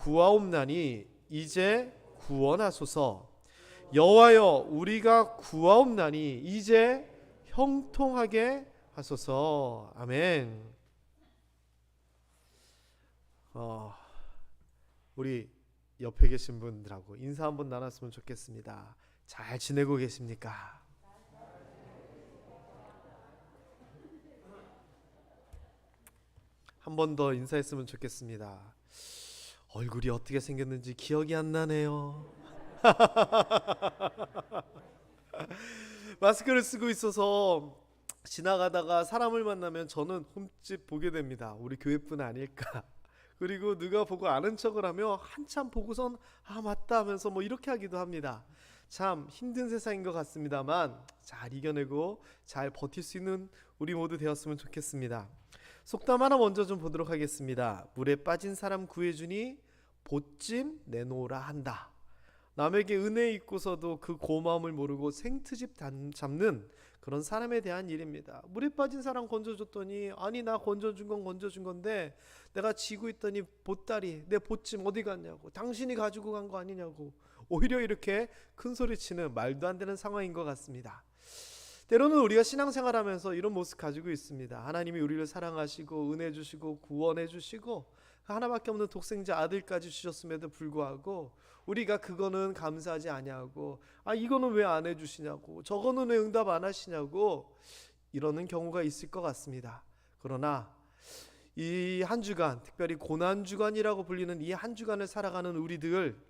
구하옵나니 이제 구원하소서. 여호와여 우리가 구하옵나니 이제 형통하게 하소서. 아멘. 우리 옆에 계신 분들하고 인사 한번 나눴으면 좋겠습니다. 잘 지내고 계십니까? 한 번 더 인사했으면 좋겠습니다. 얼굴이 어떻게 생겼는지 기억이 안 나네요. 마스크를 쓰고 있어서 지나가다가 사람을 만나면 저는 흠집 보게 됩니다. 우리 교회뿐 아닐까. 그리고 누가 보고 아는 척을 하며 한참 보고선 아 맞다 하면서 뭐 이렇게 하기도 합니다. 참 힘든 세상인 것 같습니다만 잘 이겨내고 잘 버틸 수 있는 우리 모두 되었으면 좋겠습니다. 속담 하나 먼저 좀 보도록 하겠습니다. 물에 빠진 사람 구해주니 보찜 내놓으라 한다. 남에게 은혜 있고서도 그 고마움을 모르고 생트집 잡는 그런 사람에 대한 일입니다. 물에 빠진 사람 건져줬더니 아니 나 건져준 건 건져준 건데 내가 지고 있더니 보따리 내 보찜 어디 갔냐고, 당신이 가지고 간 거 아니냐고, 오히려 이렇게 큰 소리치는 말도 안 되는 상황인 것 같습니다. 때로는 우리가 신앙생활하면서 이런 모습 가지고 있습니다. 하나님이 우리를 사랑하시고 은혜 주시고 구원해 주시고 하나밖에 없는 독생자 아들까지 주셨음에도 불구하고 우리가 그거는 감사하지 아니하고 아 이거는 왜 안 해주시냐고, 저거는 왜 응답 안 하시냐고 이러는 경우가 있을 것 같습니다. 그러나 이 한 주간, 특별히 고난주간이라고 불리는 이 한 주간을 살아가는 우리들,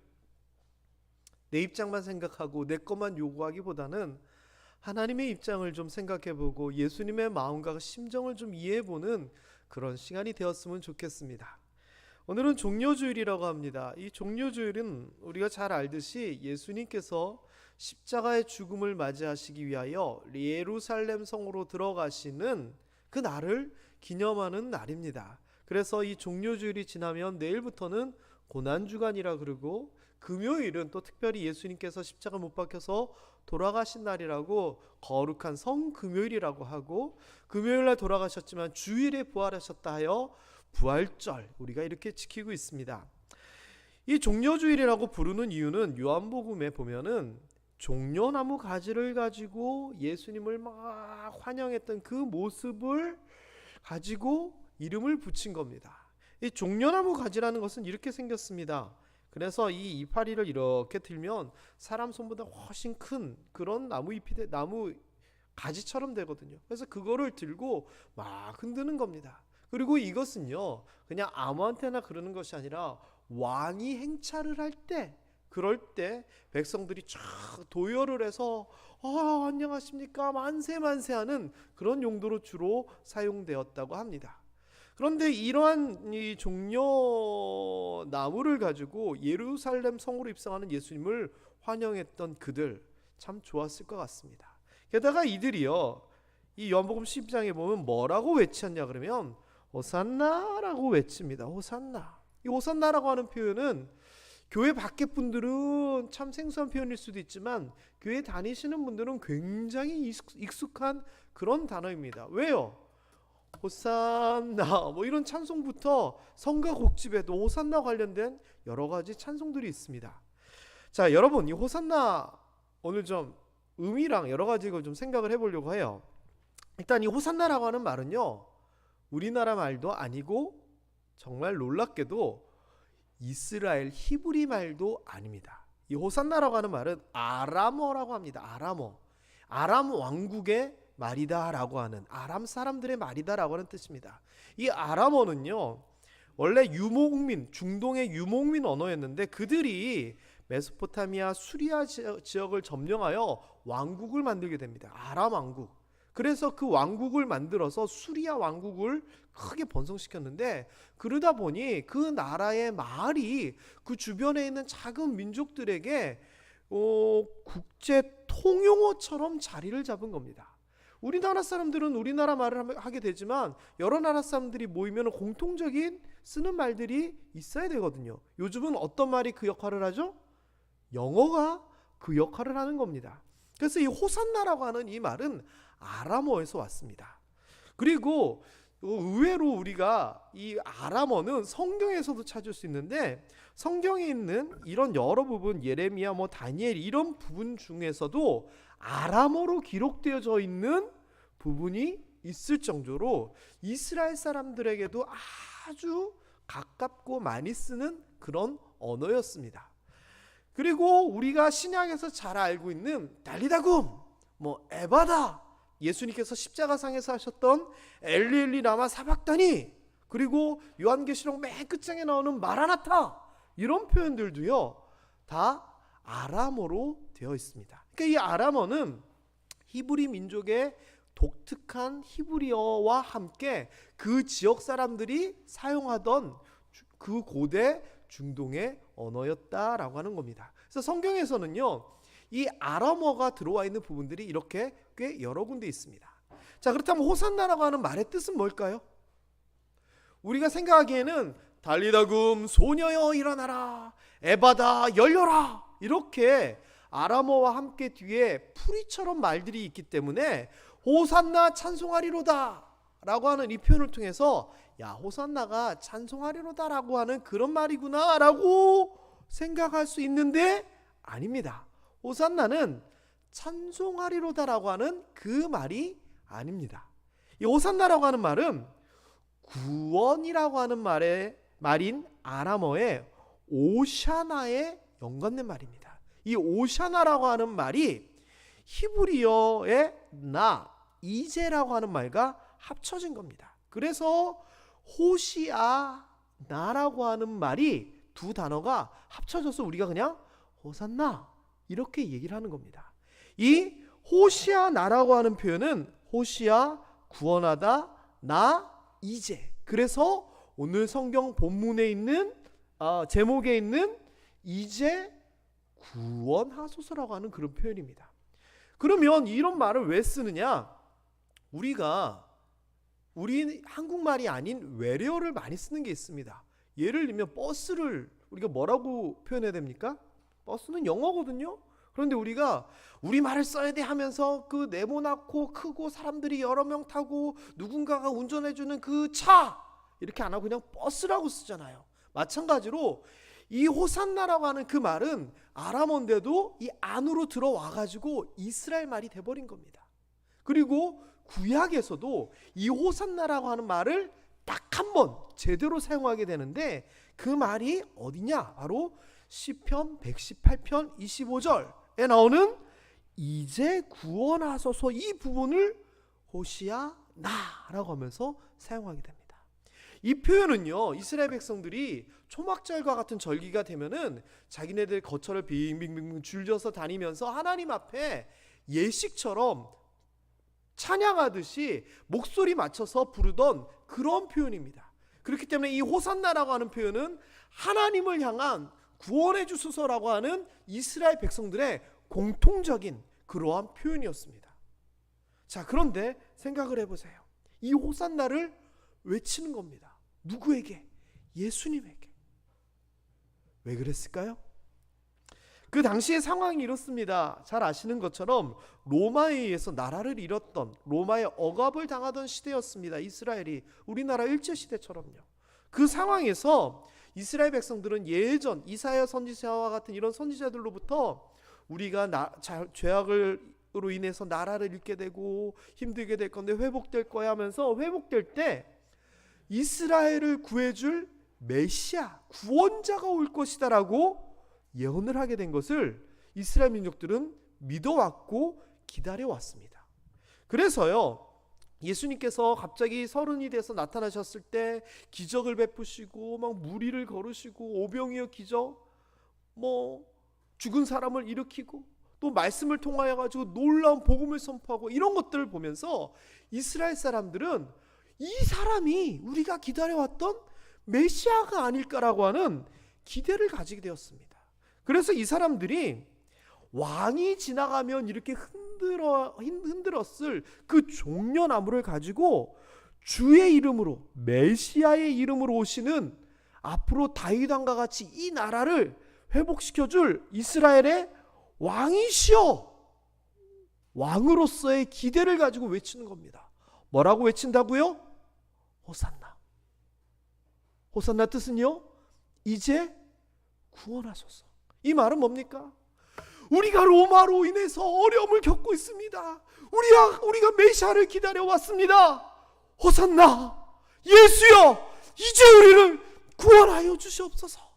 내 입장만 생각하고 내 것만 요구하기보다는 하나님의 입장을 좀 생각해보고 예수님의 마음과 심정을 좀 이해해보는 그런 시간이 되었으면 좋겠습니다. 오늘은 종려주일이라고 합니다. 이 종려주일은 우리가 잘 알듯이 예수님께서 십자가의 죽음을 맞이하시기 위하여 예루살렘 성으로 들어가시는 그 날을 기념하는 날입니다. 그래서 이 종려주일이 지나면 내일부터는 고난주간이라 그러고 금요일은 또 특별히 예수님께서 십자가 못 박혀서 돌아가신 날이라고 거룩한 성금요일이라고 하고, 금요일날 돌아가셨지만 주일에 부활하셨다 하여 부활절 우리가 이렇게 지키고 있습니다. 이 종려주일이라고 부르는 이유는 요한복음에 보면은 종려나무 가지를 가지고 예수님을 막 환영했던 그 모습을 가지고 이름을 붙인 겁니다. 이 종려나무 가지라는 것은 이렇게 생겼습니다. 그래서 이 이파리를 이렇게 들면 사람 손보다 훨씬 큰 그런 나무 잎이 나무 가지처럼 되거든요. 그래서 그거를 들고 막 흔드는 겁니다. 그리고 이것은요 그냥 아무한테나 그러는 것이 아니라 왕이 행차를 할 때, 그럴 때 백성들이 쫙 도열을 해서 안녕하십니까 만세 만세 하는 그런 용도로 주로 사용되었다고 합니다. 그런데 이러한 이 종려나무를 가지고 예루살렘 성으로 입성하는 예수님을 환영했던 그들 참 좋았을 것 같습니다. 게다가 이들이요 이 요한복음 10장에 보면 뭐라고 외쳤냐 그러면 호산나라고 외칩니다. 호산나. 이 호산나라고 하는 표현은 교회 밖에 분들은 참 생소한 표현일 수도 있지만 교회 다니시는 분들은 굉장히 익숙한 그런 단어입니다. 왜요? 호산나 뭐 이런 찬송부터 성가 곡집에도 호산나 관련된 여러 가지 찬송들이 있습니다. 자, 여러분 이 호산나 오늘 좀 의미랑 여러 가지 걸 좀 생각을 해보려고 해요. 일단 이 호산나라고 하는 말은요 우리나라 말도 아니고 정말 놀랍게도 이스라엘 히브리 말도 아닙니다. 이 호산나라고 하는 말은 아람어라고 합니다. 아람 왕국의 말이다라고 하는, 아람 사람들의 말이다라고 하는 뜻입니다. 이 아람어는요 원래 유목민, 중동의 유목민 언어였는데 그들이 메소포타미아 수리아 지역을 점령하여 왕국을 만들게 됩니다. 아람 왕국. 그래서 그 왕국을 만들어서 수리아 왕국을 크게 번성시켰는데, 그러다 보니 그 나라의 말이 그 주변에 있는 작은 민족들에게 국제 통용어처럼 자리를 잡은 겁니다. 우리나라 사람들은 우리나라 말을 하게 되지만 여러 나라 사람들이 모이면 공통적인 쓰는 말들이 있어야 되거든요. 요즘은 어떤 말이 그 역할을 하죠? 영어가 그 역할을 하는 겁니다. 그래서 이 호산나라고 하는 이 말은 아람어에서 왔습니다. 그리고 의외로 우리가 이 아람어는 성경에서도 찾을 수 있는데, 성경에 있는 이런 여러 부분, 예레미야, 다니엘 이런 부분 중에서도 아람어로 기록되어져 있는 부분이 있을 정도로 이스라엘 사람들에게도 아주 가깝고 많이 쓰는 그런 언어였습니다. 그리고 우리가 신약에서 잘 알고 있는 달리다굼, 에바다, 예수님께서 십자가상에서 하셨던 엘리 라마 사박다니, 그리고 요한계시록 맨 끝장에 나오는 마라나타, 이런 표현들도요 다 아람어로 되어 있습니다. 그러니까 이 아람어는 히브리 민족의 독특한 히브리어와 함께 그 지역 사람들이 사용하던 그 고대 중동의 언어였다라고 하는 겁니다. 그래서 성경에서는요 이 아람어가 들어와 있는 부분들이 이렇게 꽤 여러 군데 있습니다. 자, 그렇다면 호산나라고 하는 말의 뜻은 뭘까요? 우리가 생각하기에는 달리다굼, 소녀여 일어나라, 에바다 열려라, 이렇게 아람어와 함께 뒤에 풀이처럼 말들이 있기 때문에 호산나 찬송하리로다 라고 하는 이 표현을 통해서 호산나가 찬송하리로다 라고 하는 그런 말이구나 라고 생각할 수 있는데, 아닙니다. 호산나는 찬송하리로다 라고 하는 그 말이 아닙니다. 이 호산나라고 하는 말은 구원이라고 하는 말인 아람어의 오샤나에 연관된 말입니다. 이 오샤나라고 하는 말이 히브리어의 이제라고 하는 말과 합쳐진 겁니다. 그래서 호시아나라고 하는 말이, 두 단어가 합쳐져서 우리가 그냥 호산나 이렇게 얘기를 하는 겁니다. 이 호시아나라고 하는 표현은 호시아 구원하다, 나 이제. 그래서 오늘 성경 본문에 있는 제목에 있는 이제 구원하소서라고 하는 그런 표현입니다. 그러면 이런 말을 왜 쓰느냐? 우리 한국말이 아닌 외래어를 많이 쓰는 게 있습니다. 예를 들면 버스를 우리가 뭐라고 표현해야 됩니까? 버스는 영어거든요. 그런데 우리가 우리말을 써야 돼 하면서 그 네모나고 크고 사람들이 여러 명 타고 누군가가 운전해주는 그 차, 이렇게 안 하고 그냥 버스라고 쓰잖아요. 마찬가지로 이 호산나라고 하는 그 말은 아람어인데도 이 안으로 들어와가지고 이스라엘 말이 돼버린 겁니다. 그리고 구약에서도 이 호산나라고 하는 말을 딱 한 번 제대로 사용하게 되는데, 그 말이 어디냐? 바로 시편 118편 25절에 나오는 이제 구원하소서, 이 부분을 호시아나라고 하면서 사용하게 됩니다. 이 표현은요 이스라엘 백성들이 초막절과 같은 절기가 되면은 자기네들 거처를 빙빙빙 줄져서 다니면서 하나님 앞에 예식처럼 찬양하듯이 목소리 맞춰서 부르던 그런 표현입니다. 그렇기 때문에 이 호산나라고 하는 표현은 하나님을 향한 구원해 주소서라고 하는 이스라엘 백성들의 공통적인 그러한 표현이었습니다. 자, 그런데 생각을 해보세요. 이 호산나를 외치는 겁니다. 누구에게? 예수님에게. 왜 그랬을까요? 그 당시의 상황이 이렇습니다. 잘 아시는 것처럼 로마에 의해서 나라를 잃었던, 로마의 억압을 당하던 시대였습니다. 이스라엘이 우리나라 일제시대처럼요. 그 상황에서 이스라엘 백성들은 예전 이사야 선지자와 같은 이런 선지자들로부터 우리가 죄악으로 인해서 나라를 잃게 되고 힘들게 될 건데 회복될 거야 하면서, 회복될 때 이스라엘을 구해줄 메시아, 구원자가 올 것이다 라고 예언을 하게 된 것을 이스라엘 민족들은 믿어왔고 기다려왔습니다. 그래서요 예수님께서 갑자기 30이 돼서 나타나셨을 때 기적을 베푸시고 막 무리를 걸으시고 오병이어 기적, 죽은 사람을 일으키고 또 말씀을 통하여 가지고 놀라운 복음을 선포하고 이런 것들을 보면서 이스라엘 사람들은 이 사람이 우리가 기다려왔던 메시아가 아닐까라고 하는 기대를 가지게 되었습니다. 그래서 이 사람들이 왕이 지나가면 이렇게 흔들었을 그 종려나무를 가지고 주의 이름으로, 메시아의 이름으로 오시는, 앞으로 다윗 왕과 같이 이 나라를 회복시켜줄 이스라엘의 왕이시여, 왕으로서의 기대를 가지고 외치는 겁니다. 뭐라고 외친다고요? 호산나. 호산나 뜻은요, 이제 구원하소서. 이 말은 뭡니까? 우리가 로마로 인해서 어려움을 겪고 있습니다. 우리가 메시아를 기다려왔습니다. 호산나, 예수여, 이제 우리를 구원하여 주시옵소서.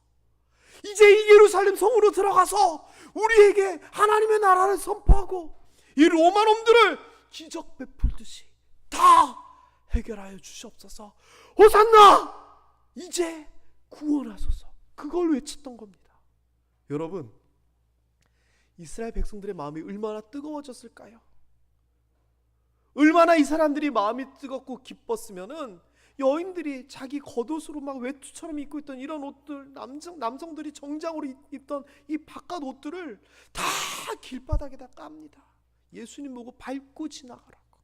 이제 이 예루살렘 성으로 들어가서 우리에게 하나님의 나라를 선포하고 이 로마 놈들을 기적 베풀듯이 다 해결하여 주시옵소서. 호산나, 이제 구원하소서. 그걸 외쳤던 겁니다. 여러분, 이스라엘 백성들의 마음이 얼마나 뜨거워졌을까요? 얼마나 이 사람들이 마음이 뜨겁고 기뻤으면은 여인들이 자기 겉옷으로 막 외투처럼 입고 있던 이런 옷들, 남성들이 정장으로 입던 이 바깥 옷들을 다 길바닥에다 깝니다. 예수님 보고 밟고 지나가라고.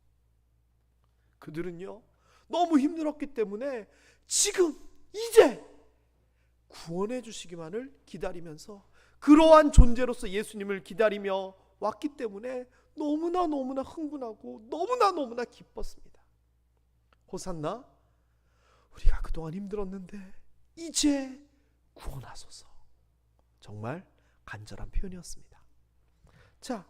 그들은요, 너무 힘들었기 때문에 지금 이제 구원해 주시기만을 기다리면서 그러한 존재로서 예수님을 기다리며 왔기 때문에 너무나 흥분하고 너무나 기뻤습니다. 호산나, 우리가 그동안 힘들었는데 이제 구원하소서. 정말 간절한 표현이었습니다. 자,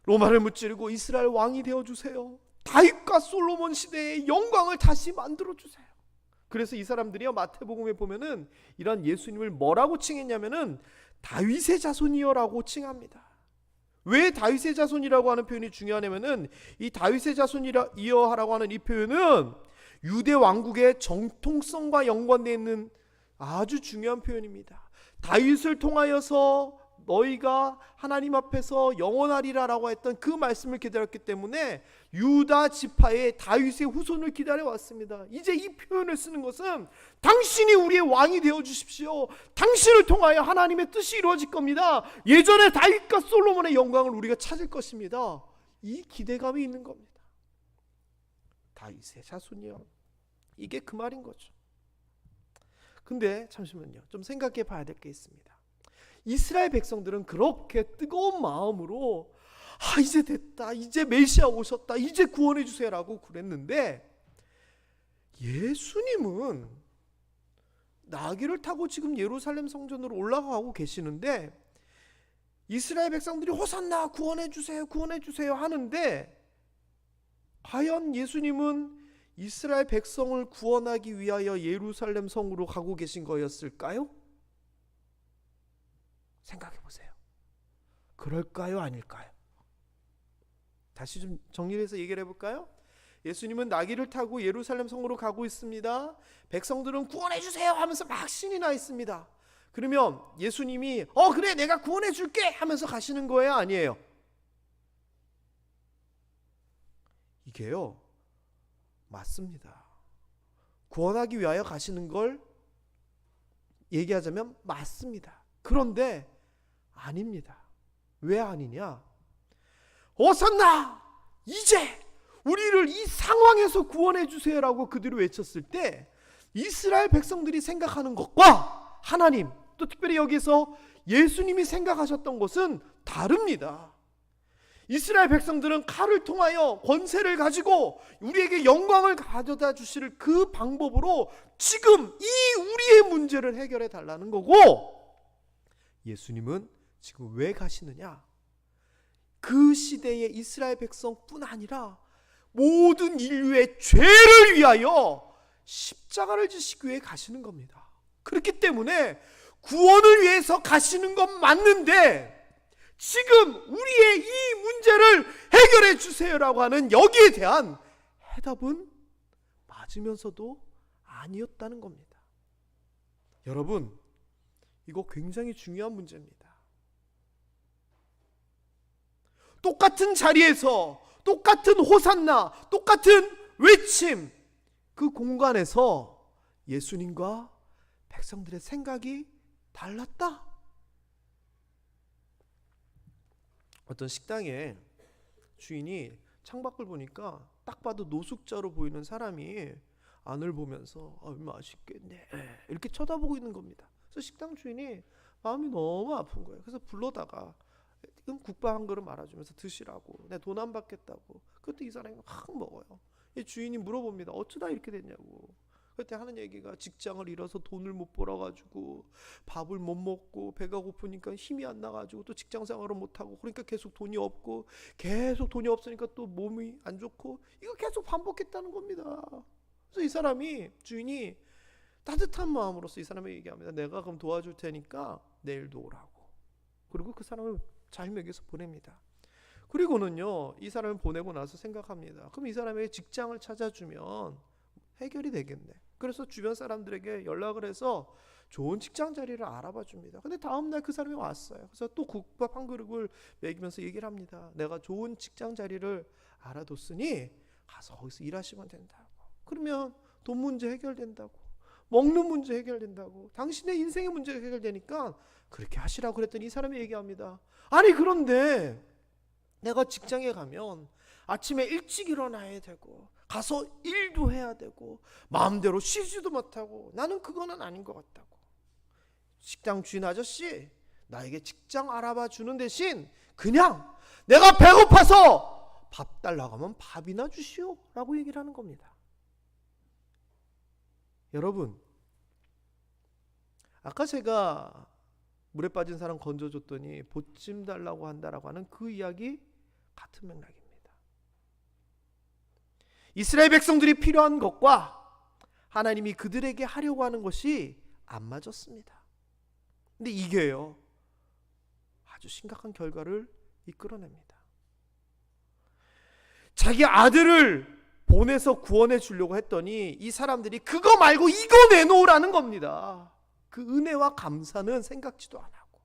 로마를 무찌르고 이스라엘 왕이 되어주세요. 다윗과 솔로몬 시대의 영광을 다시 만들어주세요. 그래서 이 사람들이요, 마태복음에 보면은 이런 예수님을 뭐라고 칭했냐면은 다윗의 자손이여라고 칭합니다. 왜 다윗의 자손이라고 하는 표현이 중요하냐면은 이 다윗의 자손이여라고 하는 이 표현은 유대 왕국의 정통성과 연관되어 있는 아주 중요한 표현입니다. 다윗을 통하여서 너희가 하나님 앞에서 영원하리라라고 했던 그 말씀을 기다렸기 때문에 유다 지파의 다윗의 후손을 기다려왔습니다. 이제 이 표현을 쓰는 것은 당신이 우리의 왕이 되어주십시오. 당신을 통하여 하나님의 뜻이 이루어질 겁니다. 예전에 다윗과 솔로몬의 영광을 우리가 찾을 것입니다. 이 기대감이 있는 겁니다. 다윗의 자손이요, 이게 그 말인 거죠. 근데 잠시만요, 좀 생각해 봐야 될 게 있습니다. 이스라엘 백성들은 그렇게 뜨거운 마음으로 이제 됐다, 이제 메시아 오셨다, 이제 구원해 주세요라고 그랬는데 예수님은 나귀를 타고 지금 예루살렘 성전으로 올라가고 계시는데 이스라엘 백성들이 호산나, 구원해 주세요, 구원해 주세요 하는데 과연 예수님은 이스라엘 백성을 구원하기 위하여 예루살렘 성으로 가고 계신 거였을까요? 생각해 보세요. 그럴까요, 아닐까요? 다시 좀 정리해서 얘기를 해볼까요? 예수님은 나귀를 타고 예루살렘 성으로 가고 있습니다. 백성들은 구원해 주세요 하면서 막 신이 나 있습니다. 그러면 예수님이 그래, 내가 구원해 줄게 하면서 가시는 거예요, 아니에요? 이게요, 맞습니다. 구원하기 위하여 가시는 걸 얘기하자면 맞습니다. 그런데 아닙니다. 왜 아니냐? 호산나, 이제 우리를 이 상황에서 구원해 주세요라고 그들이 외쳤을 때 이스라엘 백성들이 생각하는 것과 하나님, 또 특별히 여기서 예수님이 생각하셨던 것은 다릅니다. 이스라엘 백성들은 칼을 통하여 권세를 가지고 우리에게 영광을 가져다 주실 그 방법으로 지금 이 우리의 문제를 해결해 달라는 거고, 예수님은 지금 왜 가시느냐? 그 시대의 이스라엘 백성뿐 아니라 모든 인류의 죄를 위하여 십자가를 지시기 위해 가시는 겁니다. 그렇기 때문에 구원을 위해서 가시는 건 맞는데 지금 우리의 이 문제를 해결해 주세요라고 하는 여기에 대한 해답은 맞으면서도 아니었다는 겁니다. 여러분, 이거 굉장히 중요한 문제입니다. 똑같은 자리에서 똑같은 호산나, 똑같은 외침, 그 공간에서 예수님과 백성들의 생각이 달랐다. 어떤 식당에 주인이 창밖을 보니까 딱 봐도 노숙자로 보이는 사람이 안을 보면서 맛있겠네 이렇게 쳐다보고 있는 겁니다. 그래서 식당 주인이 마음이 너무 아픈 거예요. 그래서 불러다가 국밥 한 그릇 말아주면서 드시라고, 내 돈 안 받겠다고. 그것도 이 사람이 확 먹어요. 이 주인이 물어봅니다. 어쩌다 이렇게 됐냐고. 그때 하는 얘기가 직장을 잃어서 돈을 못 벌어가지고 밥을 못 먹고 배가 고프니까 힘이 안 나가지고 또 직장 생활을 못하고 그러니까 계속 돈이 없고 계속 돈이 없으니까 또 몸이 안 좋고 이거 계속 반복했다는 겁니다. 그래서 이 사람이 주인이 따뜻한 마음으로서 이 사람에게 얘기합니다. 내가 그럼 도와줄 테니까 내일도 오라고. 그리고 그 사람을 잘 먹여서 보냅니다. 그리고는요 이 사람을 보내고 나서 생각합니다. 그럼 이 사람에게 직장을 찾아주면 해결이 되겠네. 그래서 주변 사람들에게 연락을 해서 좋은 직장 자리를 알아봐 줍니다. 근데 다음날 그 사람이 왔어요. 그래서 또 국밥 한 그릇을 먹이면서 얘기를 합니다. 내가 좋은 직장 자리를 알아뒀으니 가서 거기서 일하시면 된다고. 그러면 돈 문제 해결된다고. 먹는 문제 해결된다고. 당신의 인생의 문제가 해결되니까 그렇게 하시라고 그랬더니 이 사람이 얘기합니다. 아니 그런데 내가 직장에 가면 아침에 일찍 일어나야 되고 가서 일도 해야 되고 마음대로 쉬지도 못하고 나는 그거는 아닌 것 같다고. 식당 주인 아저씨 나에게 직장 알아봐 주는 대신 그냥 내가 배고파서 밥 달라고 하면 밥이나 주시오 라고 얘기를 하는 겁니다. 여러분 아까 제가 물에 빠진 사람 건져줬더니 보침 달라고 한다라고 하는 그 이야기 같은 맥락입니다. 이스라엘 백성들이 필요한 것과 하나님이 그들에게 하려고 하는 것이 안 맞았습니다. 근데 이게요 아주 심각한 결과를 이끌어냅니다. 자기 아들을 보내서 구원해 주려고 했더니 이 사람들이 그거 말고 이거 내놓으라는 겁니다. 그 은혜와 감사는 생각지도 안 하고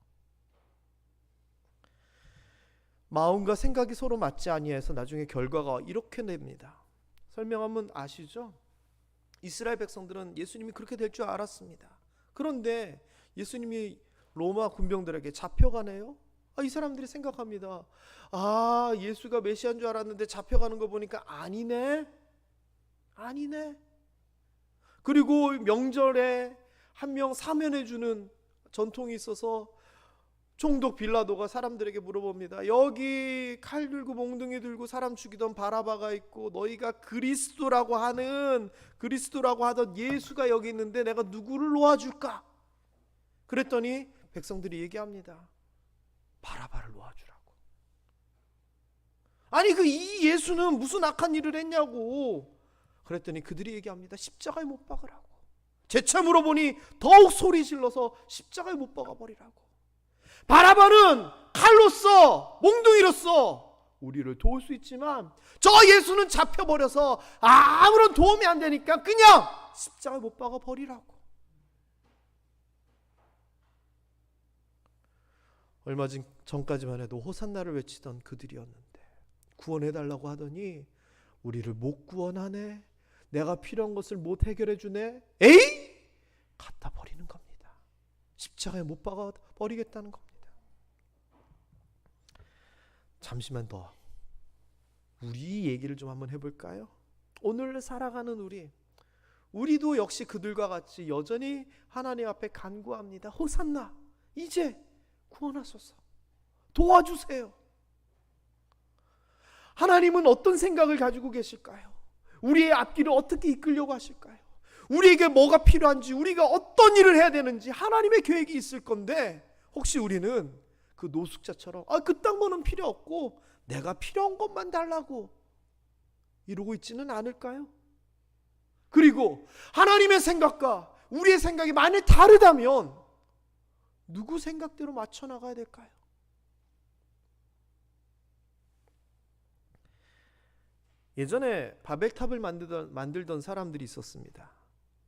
마음과 생각이 서로 맞지 아니해서 나중에 결과가 이렇게 됩니다. 설명하면 아시죠? 이스라엘 백성들은 예수님이 그렇게 될 줄 알았습니다. 그런데 예수님이 로마 군병들에게 잡혀가네요. 이 사람들이 생각합니다. 예수가 메시아인 줄 알았는데 잡혀가는 거 보니까 아니네. 그리고 명절에 한 명 사면해주는 전통이 있어서 총독 빌라도가 사람들에게 물어봅니다. 여기 칼 들고 몽둥이 들고 사람 죽이던 바라바가 있고 너희가 그리스도라고 하던 예수가 여기 있는데 내가 누구를 놓아줄까? 그랬더니 백성들이 얘기합니다. 바라바를 놓아주라고. 아니 이 예수는 무슨 악한 일을 했냐고. 그랬더니 그들이 얘기합니다. 십자가에 못 박으라고. 재차 물어보니 더욱 소리 질러서 십자가에 못 박아버리라고. 바라바는 칼로써 몽둥이로써 우리를 도울 수 있지만 저 예수는 잡혀버려서 아무런 도움이 안 되니까 그냥 십자가에 못 박아버리라고. 얼마 전까지만 해도 호산나를 외치던 그들이었는데 구원해달라고 하더니 우리를 못 구원하네. 내가 필요한 것을 못 해결해 주네. 에이? 갖다 버리는 겁니다. 십자가에 못 박아 버리겠다는 겁니다. 잠시만 더 우리 얘기를 좀 한번 해볼까요? 오늘 살아가는 우리도 역시 그들과 같이 여전히 하나님 앞에 간구합니다. 호산나 이제 구원하소서. 도와주세요. 하나님은 어떤 생각을 가지고 계실까요? 우리의 앞길을 어떻게 이끌려고 하실까요? 우리에게 뭐가 필요한지, 우리가 어떤 일을 해야 되는지 하나님의 계획이 있을 건데 혹시 우리는 그 노숙자처럼 그딴 거는 필요 없고 내가 필요한 것만 달라고 이러고 있지는 않을까요? 그리고 하나님의 생각과 우리의 생각이 만일 다르다면 누구 생각대로 맞춰 나가야 될까요? 예전에 바벨탑을 만들던 사람들이 있었습니다.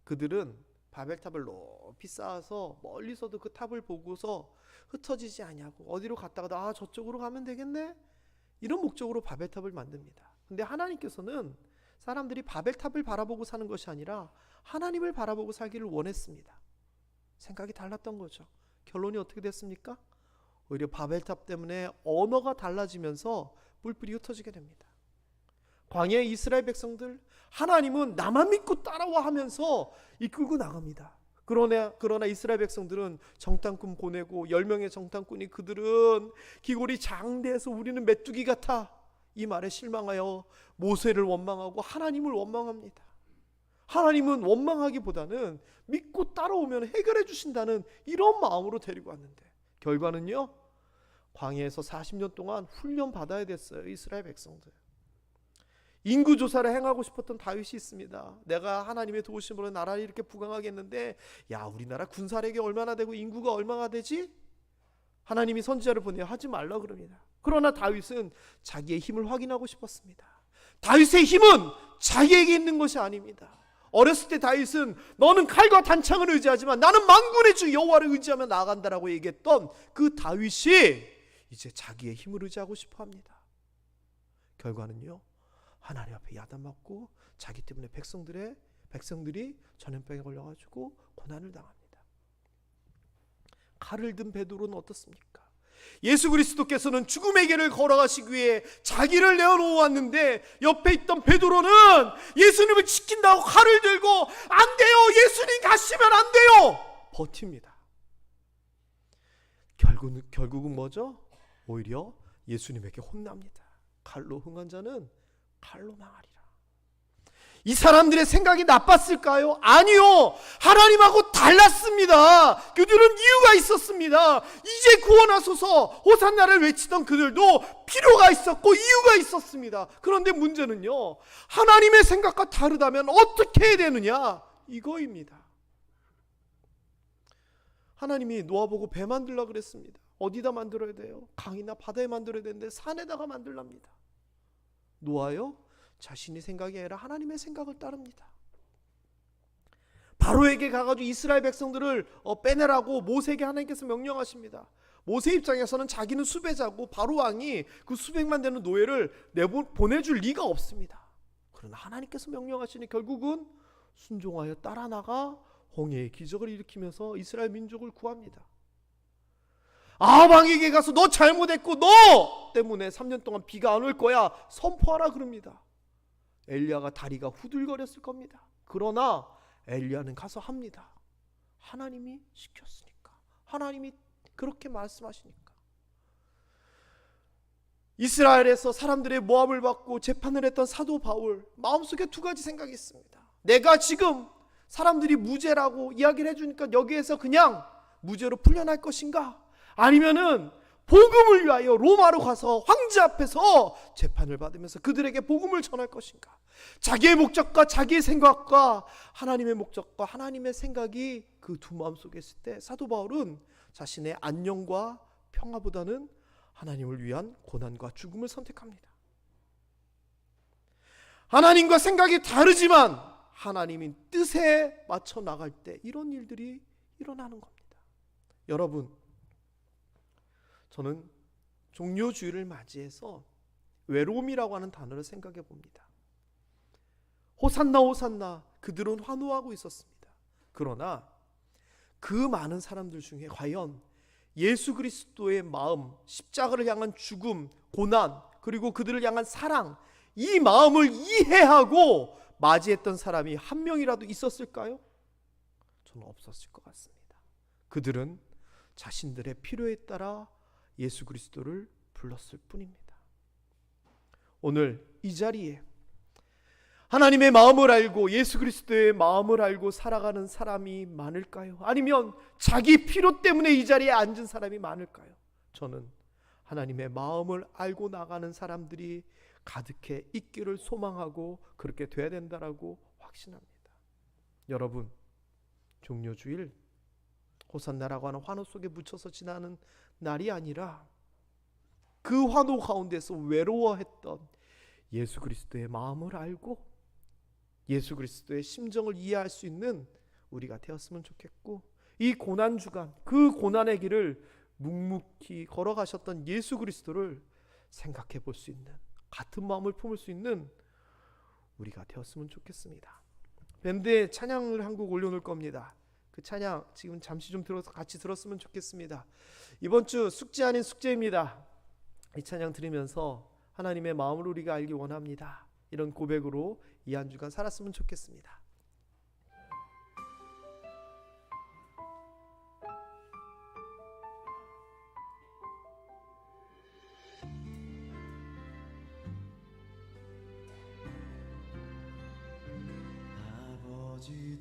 그들은 바벨탑을 높이 쌓아서 멀리서도 그 탑을 보고서 흩어지지 않냐고 어디로 갔다가도 저쪽으로 가면 되겠네 이런 목적으로 바벨탑을 만듭니다. 근데 하나님께서는 사람들이 바벨탑을 바라보고 사는 것이 아니라 하나님을 바라보고 살기를 원했습니다. 생각이 달랐던 거죠. 결론이 어떻게 됐습니까? 오히려 바벨탑 때문에 언어가 달라지면서 뿔뿔이 흩어지게 됩니다. 광야의 이스라엘 백성들 하나님은 나만 믿고 따라와 하면서 이끌고 나갑니다. 그러나 이스라엘 백성들은 정탐꾼 보내고 10명의 정탐꾼이 그들은 기골이 장대해서 우리는 메뚜기 같아 이 말에 실망하여 모세를 원망하고 하나님을 원망합니다. 하나님은 원망하기보다는 믿고 따라오면 해결해 주신다는 이런 마음으로 데리고 왔는데 결과는요, 광야에서 40년 동안 훈련 받아야 됐어요. 이스라엘 백성들. 인구조사를 행하고 싶었던 다윗이 있습니다. 내가 하나님의 도우심으로 나라를 이렇게 부강하겠는데, 야, 우리나라 군사력이 얼마나 되고 인구가 얼마나 되지? 하나님이 선지자를 보내어 하지 말라 그럽니다. 그러나 다윗은 자기의 힘을 확인하고 싶었습니다. 다윗의 힘은 자기에게 있는 것이 아닙니다. 어렸을 때 다윗은 너는 칼과 단창을 의지하지만 나는 만군의 주 여호와를 의지하며 나아간다라고 얘기했던 그 다윗이 이제 자기의 힘을 의지하고 싶어합니다. 결과는요, 하나님 앞에 야단맞고 자기 때문에 백성들이 전염병에 걸려가지고 고난을 당합니다. 칼을 든 베드로는 어떻습니까? 예수 그리스도께서는 죽음의 길을 걸어가시기 위해 자기를 내어놓았는데 옆에 있던 베드로는 예수님을 지킨다고 칼을 들고 안 돼요, 예수님 가시면 안 돼요, 버팁니다. 결국은 뭐죠? 오히려 예수님에게 혼납니다. 칼로 흥한 자는 칼로 망하리라. 이 사람들의 생각이 나빴을까요? 아니요, 하나님하고 달랐습니다. 그들은 이유가 있었습니다. 이제 구원하소서 호산나를 외치던 그들도 필요가 있었고 이유가 있었습니다. 그런데 문제는요, 하나님의 생각과 다르다면 어떻게 해야 되느냐, 이거입니다. 하나님이 노아 보고 배 만들라 그랬습니다. 어디다 만들어야 돼요? 강이나 바다에 만들어야 되는데 산에다가 만들랍니다. 노아요, 자신이 생각이 아니라 하나님의 생각을 따릅니다. 바로에게 가가지고 이스라엘 백성들을 빼내라고 모세에게 하나님께서 명령하십니다. 모세 입장에서는 자기는 수배자고 바로 왕이 그 수백만 되는 노예를 보내줄 리가 없습니다. 그러나 하나님께서 명령하시니 결국은 순종하여 따라 나가 홍해의 기적을 일으키면서 이스라엘 민족을 구합니다. 아방에게 가서 너 잘못했고 너 때문에 3년 동안 비가 안 올 거야 선포하라 그럽니다. 엘리야가 다리가 후들거렸을 겁니다. 그러나 엘리야는 가서 합니다. 하나님이 시켰으니까, 하나님이 그렇게 말씀하시니까. 이스라엘에서 사람들의 모함을 받고 재판을 했던 사도 바울, 마음속에 두 가지 생각이 있습니다. 내가 지금 사람들이 무죄라고 이야기를 해주니까 여기에서 그냥 무죄로 풀려날 것인가, 아니면은 복음을 위하여 로마로 가서 황제 앞에서 재판을 받으면서 그들에게 복음을 전할 것인가. 자기의 목적과 자기의 생각과 하나님의 목적과 하나님의 생각이 그 두 마음 속에 있을 때 사도 바울은 자신의 안녕과 평화보다는 하나님을 위한 고난과 죽음을 선택합니다. 하나님과 생각이 다르지만 하나님의 뜻에 맞춰 나갈 때 이런 일들이 일어나는 겁니다. 여러분, 저는 종료주일을 맞이해서 외로움이라고 하는 단어를 생각해 봅니다. 호산나 호산나 그들은 환호하고 있었습니다. 그러나 그 많은 사람들 중에 과연 예수 그리스도의 마음, 십자가를 향한 죽음, 고난, 그리고 그들을 향한 사랑, 이 마음을 이해하고 맞이했던 사람이 한 명이라도 있었을까요? 저는 없었을 것 같습니다. 그들은 자신들의 필요에 따라 예수 그리스도를 불렀을 뿐입니다. 오늘 이 자리에 하나님의 마음을 알고 예수 그리스도의 마음을 알고 살아가는 사람이 많을까요? 아니면 자기 필요 때문에 이 자리에 앉은 사람이 많을까요? 저는 하나님의 마음을 알고 나가는 사람들이 가득해 있기를 소망하고 그렇게 돼야 된다라고 확신합니다. 여러분, 종료주일 호산나라고 하는 환호 속에 묻혀서 지나는 날이 아니라 그 환호 가운데서 외로워했던 예수 그리스도의 마음을 알고 예수 그리스도의 심정을 이해할 수 있는 우리가 되었으면 좋겠고, 이 고난주간 그 고난의 길을 묵묵히 걸어가셨던 예수 그리스도를 생각해 볼 수 있는, 같은 마음을 품을 수 있는 우리가 되었으면 좋겠습니다. 밴드에 찬양을 한 곡 올려놓을 겁니다. 그 찬양 지금 잠시 좀 들어서 같이 들었으면 좋겠습니다. 이번 주 숙제 아닌 숙제입니다. 이 찬양 들으면서 하나님의 마음을 우리가 알기 원합니다. 이런 고백으로 이 한 주간 살았으면 좋겠습니다.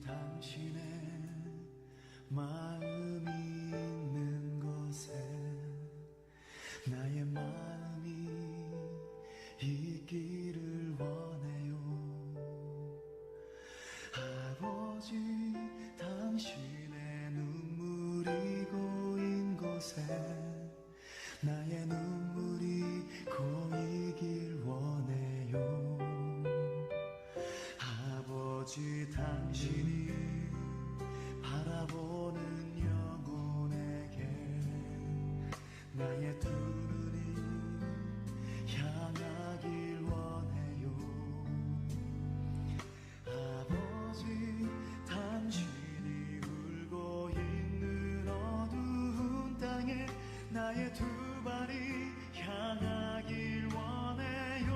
당신의 마음이 있는 곳에 나의 마음이 있기를 원해요. 아버지 당신의 눈물이 고인 곳에 나의 눈물이 고이길 원해요. 아버지 당신이 바라보는 영혼에게 나의 두 눈이 향하길 원해요. 아버지 당신이 울고 있는 어두운 땅에 나의 두 발이 향하길 원해요.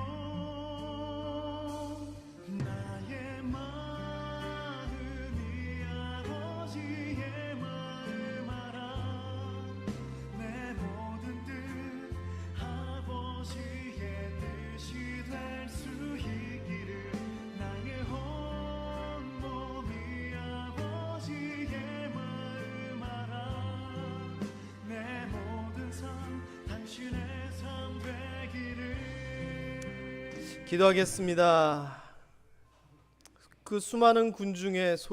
나의 마음이 아버지의 마음 알아. 내 모든 뜻 아버지의 뜻이 될 수 있기를 나의 온 몸이 아버지의 마음 알아. 내 모든 삶 당신의 삶 되기를. 기도하겠습니다. 그 수많은 군중의 소리